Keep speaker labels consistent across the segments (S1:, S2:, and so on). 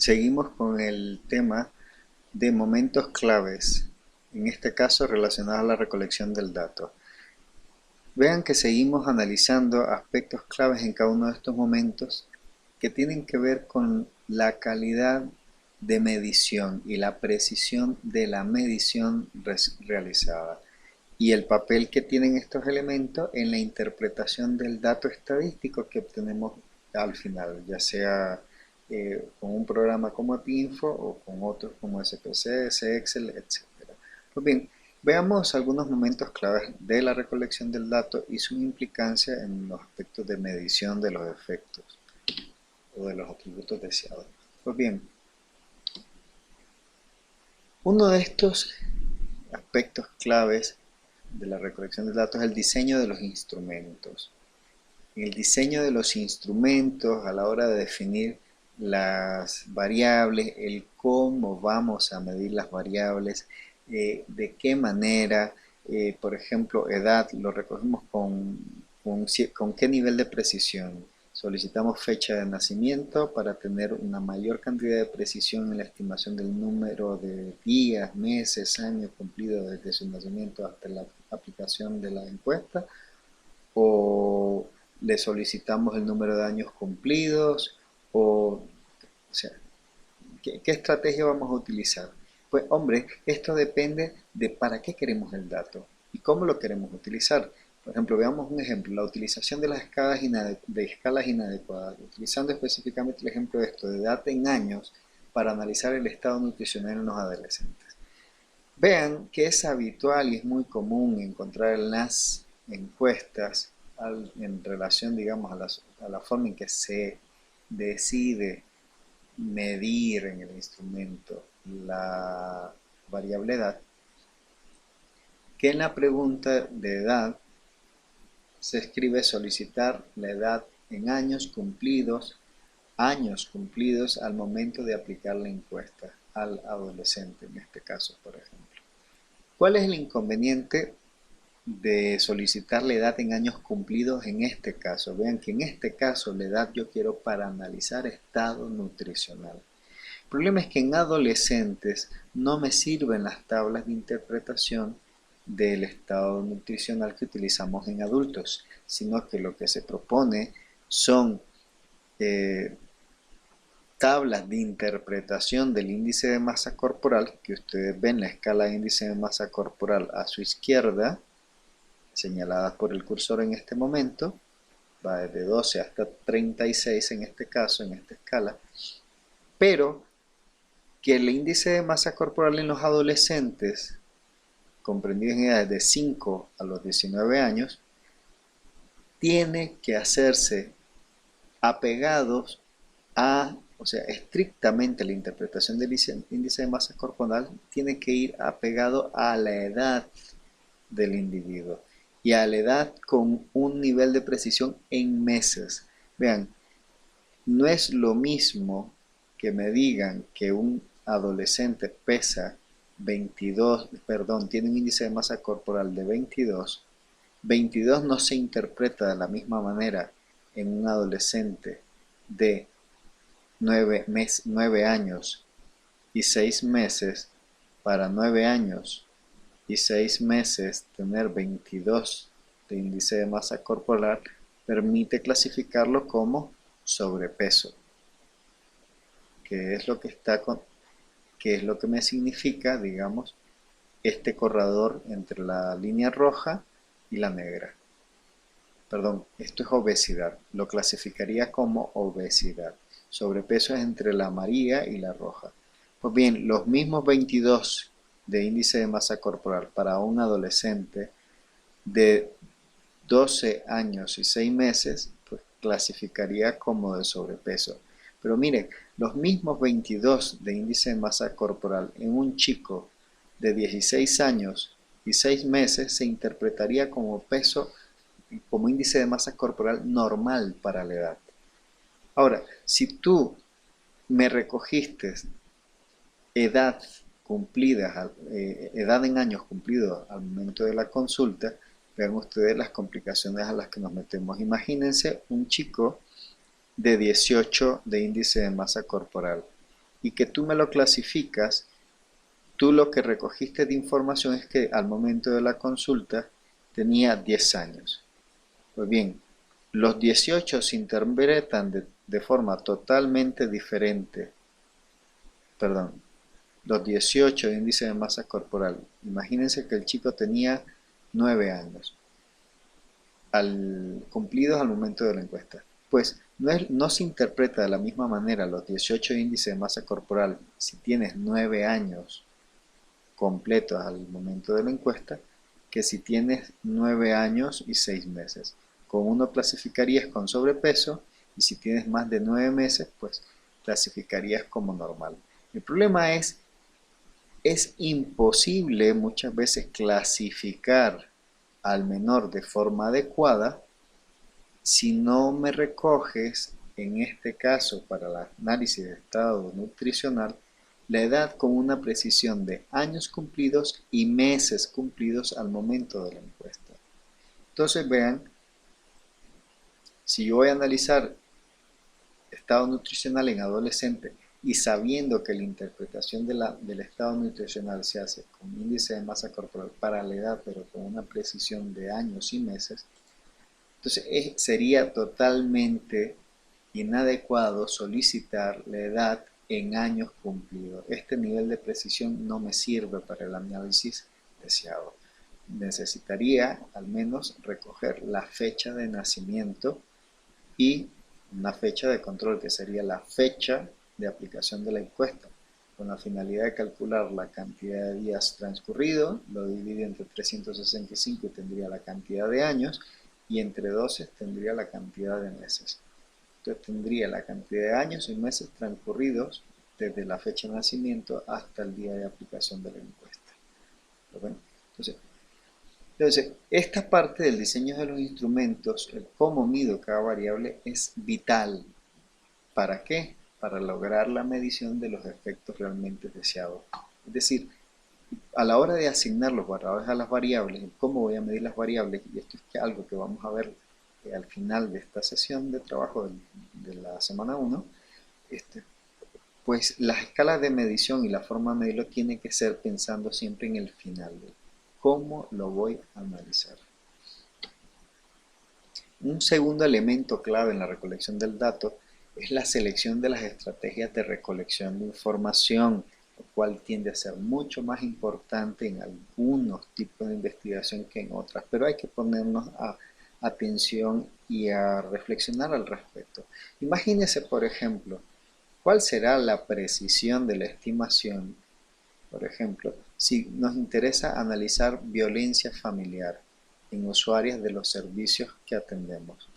S1: Seguimos con el tema de momentos claves, en este caso relacionados a la recolección del dato. Vean que seguimos analizando aspectos claves en cada uno de estos momentos que tienen que ver con la calidad de medición y la precisión de la medición realizada y el papel que tienen estos elementos en la interpretación del dato estadístico que obtenemos al final, ya sea con un programa como AppInfo o con otros como SPSS, Excel, etc. Pues bien, veamos algunos momentos claves de la recolección del dato y su implicancia en los aspectos de medición de los efectos o de los atributos deseados. Pues bien, uno de estos aspectos claves de la recolección de datos es el diseño de los instrumentos. En el diseño de los instrumentos, a la hora de definir las variables, el cómo vamos a medir las variables, de qué manera, por ejemplo, edad, lo recogemos con qué nivel de precisión. Solicitamos fecha de nacimiento para tener una mayor cantidad de precisión en la estimación del número de días, meses, años cumplidos desde su nacimiento hasta la aplicación de la encuesta, o le solicitamos el número de años cumplidos, o sea, ¿qué estrategia vamos a utilizar? Pues hombre, esto depende de para qué queremos el dato y cómo lo queremos utilizar. Por ejemplo, veamos un ejemplo, la utilización de las escalas inadecuadas, utilizando específicamente el ejemplo de esto, de edad en años, para analizar el estado nutricional en los adolescentes. Vean que es habitual y es muy común encontrar en las encuestas en relación, digamos, a la forma en que se decide medir en el instrumento la variable edad, que en la pregunta de edad se escribe solicitar la edad en años cumplidos al momento de aplicar la encuesta al adolescente, en este caso, por ejemplo. ¿Cuál es el inconveniente de solicitar la edad en años cumplidos en este caso? Vean que en este caso la edad yo quiero para analizar estado nutricional. El problema es que en adolescentes no me sirven las tablas de interpretación del estado nutricional que utilizamos en adultos, sino que lo que se propone son eh, tablas de interpretación del índice de masa corporal, que ustedes ven la escala de índice de masa corporal a su izquierda, señaladas por el cursor en este momento, va desde 12 hasta 36 en este caso, en esta escala, pero que el índice de masa corporal en los adolescentes, comprendido en edades de 5 a los 19 años, tiene que hacerse apegados o sea, estrictamente la interpretación del índice de masa corporal tiene que ir apegado a la edad del individuo y a la edad con un nivel de precisión en meses. Vean, no es lo mismo que me digan que un adolescente pesa 22, perdón, tiene un índice de masa corporal de 22. 22 no se interpreta de la misma manera en un adolescente de 9 años y 6 meses. Para 9 años y 6 meses tener 22 de índice de masa corporal permite clasificarlo como sobrepeso, que es lo que que es lo que me significa, digamos, este corredor entre la línea roja y la negra. Perdón, esto es obesidad, lo clasificaría como obesidad. Sobrepeso es entre la amarilla y la roja. Pues bien, los mismos 22 de índice de masa corporal para un adolescente de 12 años y 6 meses, pues clasificaría como de sobrepeso. Pero miren, los mismos 22 de índice de masa corporal en un chico de 16 años y 6 meses se interpretaría como peso, como índice de masa corporal normal para la edad. Ahora, si tú me recogiste edad cumplida, edad en años cumplidos al momento de la consulta, vean ustedes las complicaciones a las que nos metemos. Imagínense un chico de 18 de índice de masa corporal y que tú me lo clasificas, tú lo que recogiste de información es que al momento de la consulta tenía 10 años. Pues bien, los 18 se interpretan de forma totalmente diferente. Perdón, los 18 de índice de masa corporal. Imagínense que el chico tenía 9 años cumplidos al momento de la encuesta. Pues no se interpreta de la misma manera los 18 de índice de masa corporal si tienes 9 años completos al momento de la encuesta que si tienes 9 años y 6 meses. Con uno clasificarías con sobrepeso y si tienes más de 9 meses, pues clasificarías como normal. El problema es imposible muchas veces clasificar al menor de forma adecuada si no me recoges, en este caso para el análisis de estado nutricional, la edad con una precisión de años cumplidos y meses cumplidos al momento de la encuesta. Entonces vean, si yo voy a analizar estado nutricional en adolescente y sabiendo que la interpretación del estado nutricional se hace con índice de masa corporal para la edad, pero con una precisión de años y meses, entonces sería totalmente inadecuado solicitar la edad en años cumplidos. Este nivel de precisión no me sirve para el análisis deseado. Necesitaría al menos recoger la fecha de nacimiento y una fecha de control, que sería la fecha de aplicación de la encuesta, con la finalidad de calcular la cantidad de días transcurridos, lo divido entre 365 y tendría la cantidad de años, y entre 12 tendría la cantidad de meses. Entonces tendría la cantidad de años y meses transcurridos desde la fecha de nacimiento hasta el día de aplicación de la encuesta. Bueno, entonces, esta parte del diseño de los instrumentos, el cómo mido cada variable, es vital. ¿Para qué? Para lograr la medición de los efectos realmente deseados. Es decir, a la hora de asignar los valores a las variables, cómo voy a medir las variables, y esto es algo que vamos a ver al final de esta sesión de trabajo de la semana 1, pues las escalas de medición y la forma de medirlo tiene que ser pensando siempre en el final, de cómo lo voy a analizar. Un segundo elemento clave en la recolección del dato es la selección de las estrategias de recolección de información, lo cual tiende a ser mucho más importante en algunos tipos de investigación que en otras, pero hay que ponernos a atención y a reflexionar al respecto. Imagínense, por ejemplo, ¿cuál será la precisión de la estimación? Por ejemplo, si nos interesa analizar violencia familiar en usuarias de los servicios que atendemos.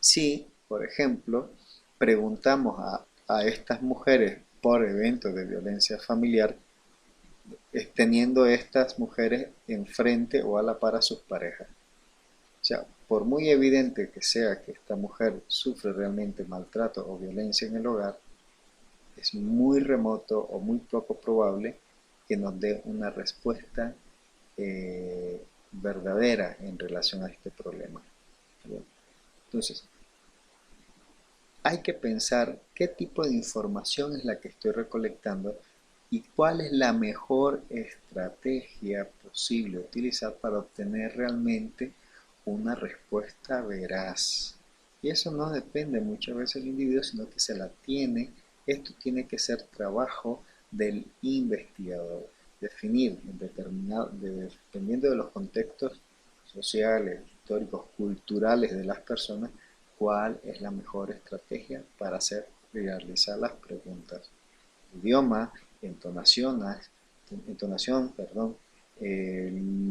S1: Si, por ejemplo, preguntamos a estas mujeres por eventos de violencia familiar, teniendo estas mujeres enfrente o a la par a sus parejas. O sea, por muy evidente que sea que esta mujer sufre realmente maltrato o violencia en el hogar, es muy remoto o muy poco probable que nos dé una respuesta verdadera en relación a este problema. Entonces, hay que pensar qué tipo de información es la que estoy recolectando y cuál es la mejor estrategia posible utilizar para obtener realmente una respuesta veraz. Y eso no depende muchas veces del individuo, sino que se la tiene. Esto tiene que ser trabajo del investigador. Definir, dependiendo de los contextos sociales, históricos, culturales de las personas, cuál es la mejor estrategia para realizar las preguntas. Idioma, entonación, perdón,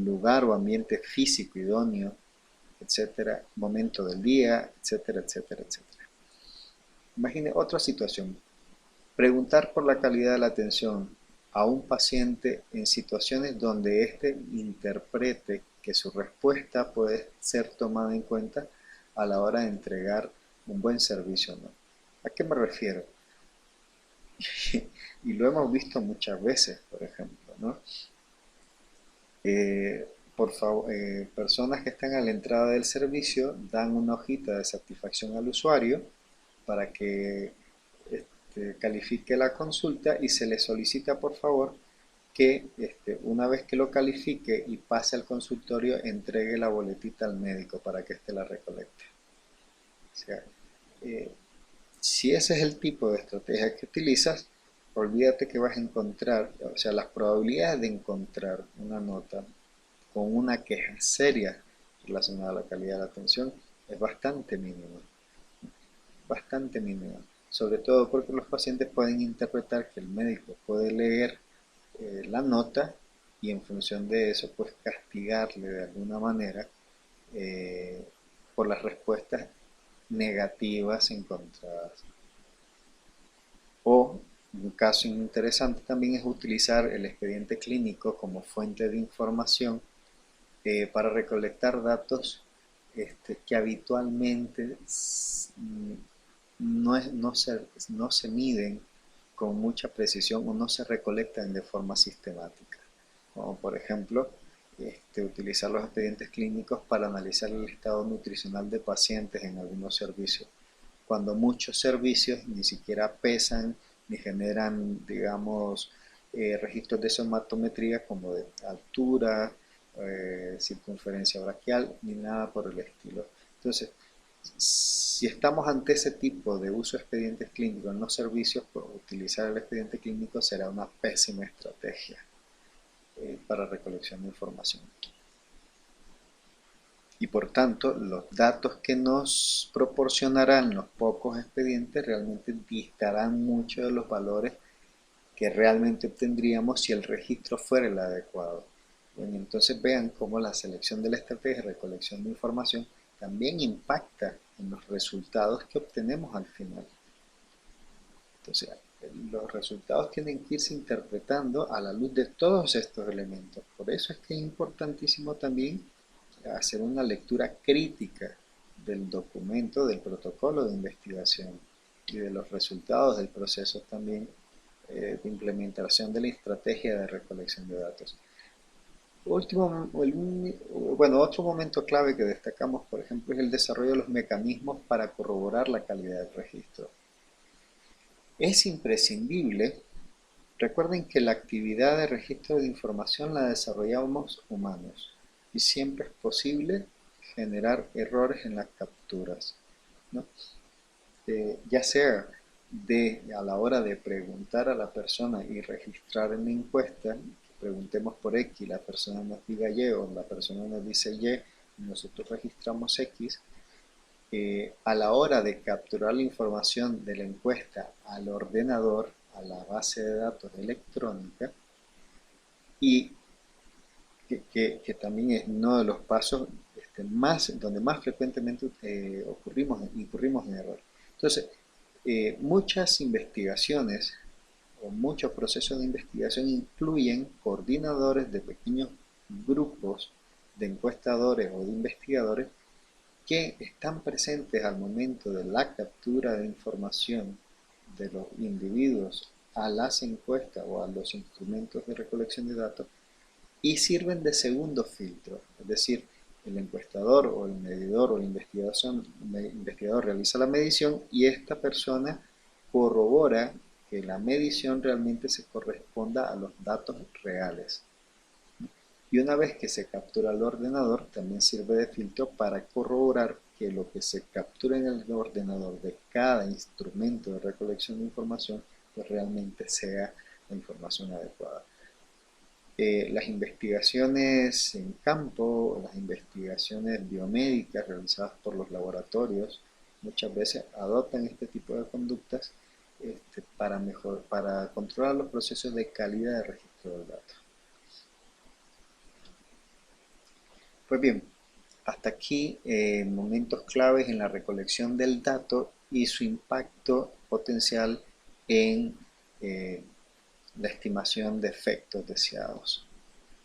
S1: lugar o ambiente físico idóneo, etcétera, momento del día, etcétera, etcétera, etcétera. Imagine otra situación. Preguntar por la calidad de la atención a un paciente en situaciones donde éste interprete que su respuesta puede ser tomada en cuenta a la hora de entregar un buen servicio, ¿no? ¿A qué me refiero? Y lo hemos visto muchas veces, por ejemplo, ¿no? Por favor, personas que están a la entrada del servicio dan una hojita de satisfacción al usuario para que califique la consulta y se le solicita por favor que una vez que lo califique y pase al consultorio, entregue la boletita al médico para que éste la recolecte. O sea, eh, si ese es el tipo de estrategia que utilizas, olvídate que vas a encontrar, o sea, las probabilidades de encontrar una nota con una queja seria relacionada a la calidad de la atención es bastante mínima, sobre todo porque los pacientes pueden interpretar que el médico puede leer la nota y en función de eso pues castigarle de alguna manera eh, por las respuestas negativas encontradas. O un caso interesante también es utilizar el expediente clínico como fuente de información para recolectar datos que habitualmente no se miden con mucha precisión o no se recolectan de forma sistemática. Como por ejemplo, utilizar los expedientes clínicos para analizar el estado nutricional de pacientes en algunos servicios, cuando muchos servicios ni siquiera pesan ni generan, digamos, registros de somatometría como de altura, circunferencia braquial, ni nada por el estilo. Entonces, si estamos ante ese tipo de uso de expedientes clínicos en los servicios, pues utilizar el expediente clínico será una pésima estrategia para recolección de información. Y por tanto, los datos que nos proporcionarán los pocos expedientes realmente distarán mucho de los valores que realmente obtendríamos si el registro fuera el adecuado. Bueno, entonces vean cómo la selección de la estrategia de recolección de información también impacta en los resultados que obtenemos al final. Entonces, los resultados tienen que irse interpretando a la luz de todos estos elementos. Por eso es que es importantísimo también hacer una lectura crítica del documento, del protocolo de investigación y de los resultados del proceso también de implementación de la estrategia de recolección de datos. Otro momento clave que destacamos, por ejemplo, es el desarrollo de los mecanismos para corroborar la calidad del registro. Es imprescindible, recuerden que la actividad de registro de información la desarrollamos humanos y siempre es posible generar errores en las capturas, ¿no? Ya sea a la hora de preguntar a la persona y registrar en la encuesta, preguntemos por X, la persona nos diga Y o la persona nos dice Y y nosotros registramos X, a la hora de capturar la información de la encuesta al ordenador, a la base de datos electrónica, y que también es uno de los pasos donde más frecuentemente incurrimos en error. Entonces, muchas investigaciones o muchos procesos de investigación incluyen coordinadores de pequeños grupos de encuestadores o de investigadores que están presentes al momento de la captura de información de los individuos a las encuestas o a los instrumentos de recolección de datos y sirven de segundo filtro, es decir, el encuestador o el medidor o el investigador realiza la medición y esta persona corrobora que la medición realmente se corresponda a los datos reales. Y una vez que se captura al ordenador, también sirve de filtro para corroborar que lo que se captura en el ordenador de cada instrumento de recolección de información, pues realmente sea la información adecuada. Las investigaciones en campo, las investigaciones biomédicas realizadas por los laboratorios, muchas veces adoptan este tipo de conductas para controlar los procesos de calidad de registro de datos. Pues bien, hasta aquí momentos claves en la recolección del dato y su impacto potencial en la estimación de efectos deseados.